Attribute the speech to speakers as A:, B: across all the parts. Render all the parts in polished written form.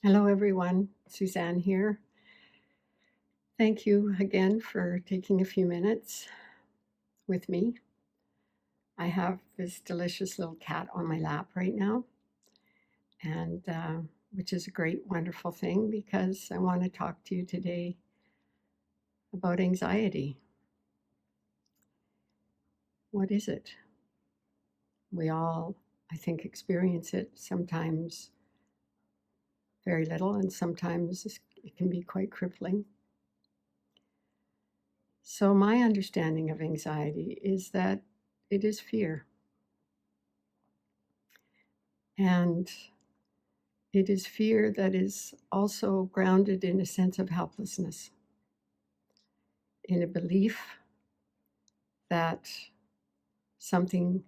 A: Hello, everyone. Suzanne here. Thank you again for taking a few minutes with me. I have this delicious little cat on my lap right now, and which is a great, wonderful thing because I want to talk to you today about anxiety. What is it? We all, I think, experience it sometimes very little, and sometimes it can be quite crippling. So, my understanding of anxiety is that it is fear. And it is fear that is also grounded in a sense of helplessness, in a belief that something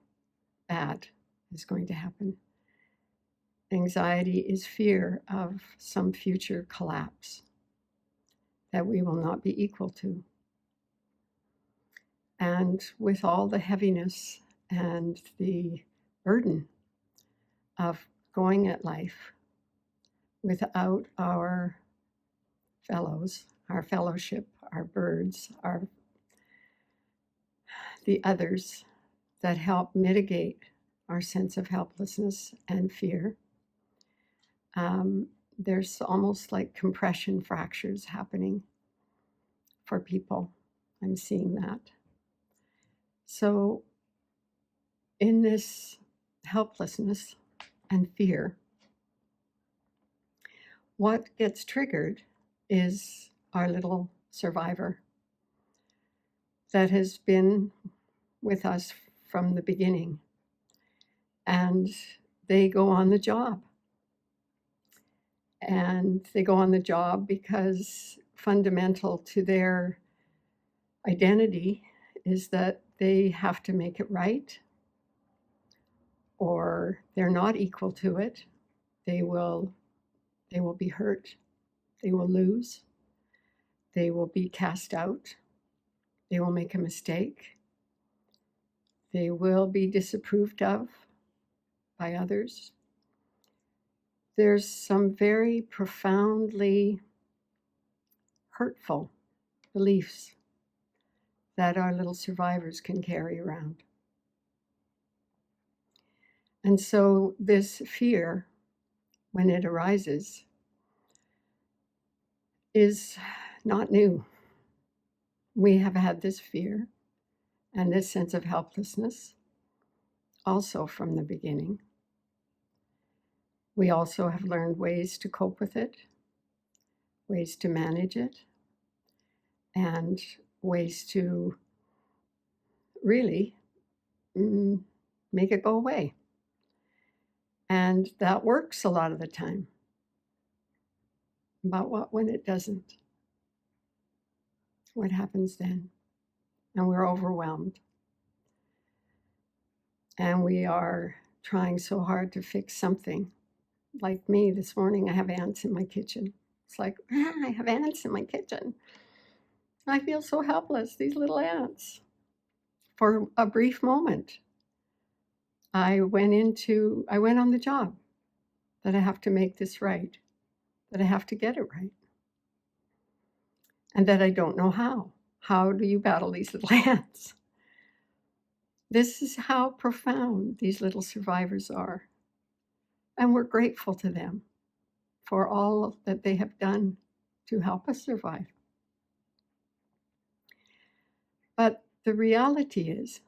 A: bad is going to happen. Anxiety is fear of some future collapse that we will not be equal to. And with all the heaviness and the burden of going at life without our fellows, our fellowship, our birds, the others that help mitigate our sense of helplessness and fear. There's almost like compression fractures happening for people. I'm seeing that. So, in this helplessness and fear, what gets triggered is our little survivor that has been with us from the beginning. And they go on the job. And they go on the job because fundamental to their identity is that they have to make it right, or they're not equal to it. They will be hurt. They will lose. They will be cast out. They will make a mistake. They will be disapproved of by others. There's some very profoundly hurtful beliefs that our little survivors can carry around. And so this fear, when it arises, is not new. We have had this fear and this sense of helplessness also from the beginning. We also have learned ways to cope with it, ways to manage it, and ways to really make it go away. And that works a lot of the time. But what when it doesn't? What happens then? And we're overwhelmed. And we are trying so hard to fix something. Like me this morning, I have ants in my kitchen. It's like, I have ants in my kitchen. I feel so helpless, these little ants. For a brief moment, I went on the job that I have to make this right, that I have to get it right, and that I don't know how. How do you battle these little ants? This is how profound these little survivors are. And we're grateful to them for all that they have done to help us survive. But the reality is,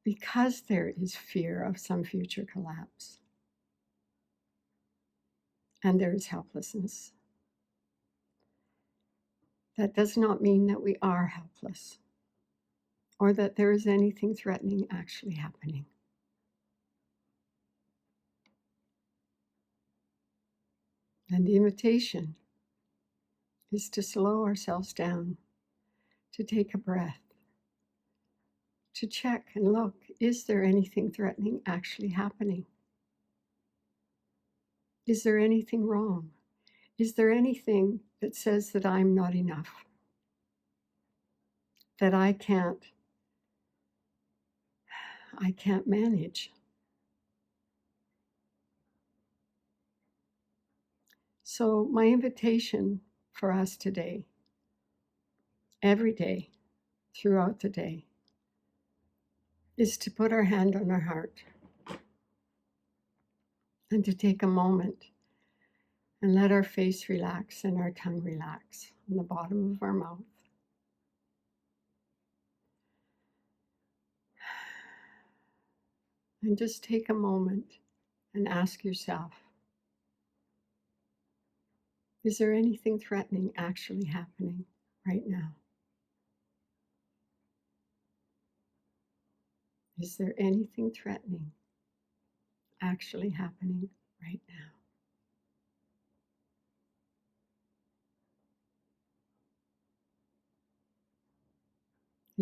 A: because there is fear of some future collapse, and there is helplessness, that does not mean that we are helpless or that there is anything threatening actually happening. And the invitation is to slow ourselves down, to take a breath, to check and look, is there anything threatening actually happening? Is there anything wrong? Is there anything that says that I'm not enough? That I can't manage? So my invitation for us today, every day, throughout the day, is to put our hand on our heart and to take a moment and let our face relax and our tongue relax on the bottom of our mouth. And just take a moment and ask yourself, is there anything threatening actually happening right now? Is there anything threatening actually happening right now?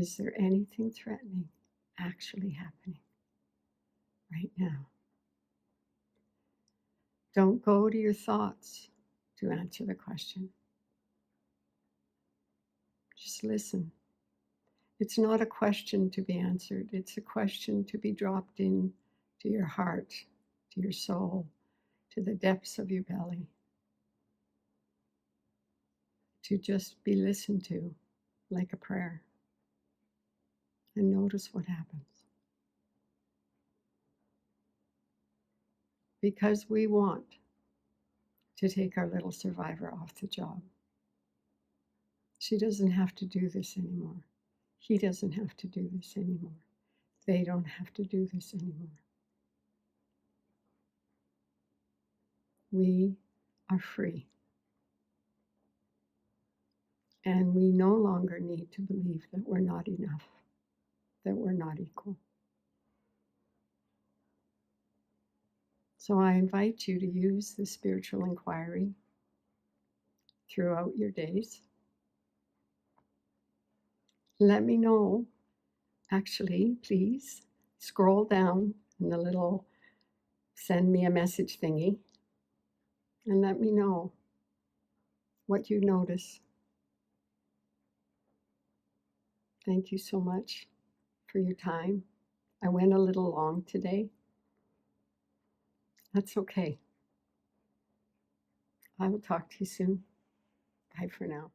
A: Is there anything threatening actually happening right now? Don't go to your thoughts to answer the question. Just listen. It's not a question to be answered. It's a question to be dropped in to your heart, to your soul, to the depths of your belly, to just be listened to like a prayer. And notice what happens. Because we want to take our little survivor off the job. She doesn't have to do this anymore. He doesn't have to do this anymore. They don't have to do this anymore. We are free. And we no longer need to believe that we're not enough, that we're not equal. So I invite you to use the spiritual inquiry throughout your days. Let me know, actually, please scroll down in the little send me a message thingy and let me know what you notice. Thank you so much for your time. I went a little long today. That's okay. I will talk to you soon. Bye for now.